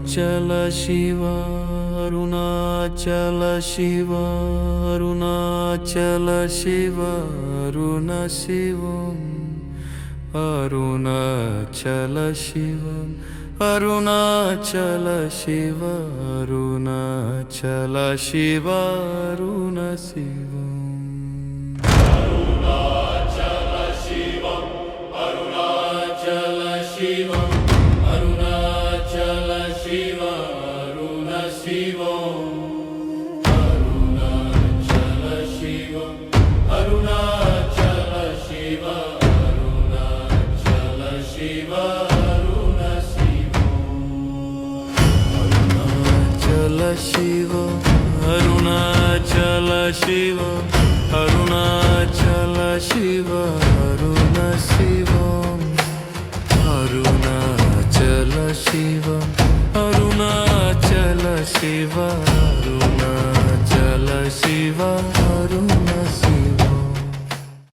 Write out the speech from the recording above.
Arunachal Shiva Arunachal Shiva Arunachal Shiva Aruna Shivam Arunachal Shiva Arunachal Shiva Arunachal Shiva Aruna Shivam Arunachal Shivam Arunachal Shivam Arunachal Shiva Aruna Shivam Arunachal Shivam Arunachal Shiva Arunachal Shiva Aruna Shivam Arunachal Shiva Arunachal Shiva Aruna Shivam Arunachal Shiva Arunachal Shiva Arunachal Shiva Aruna Shiva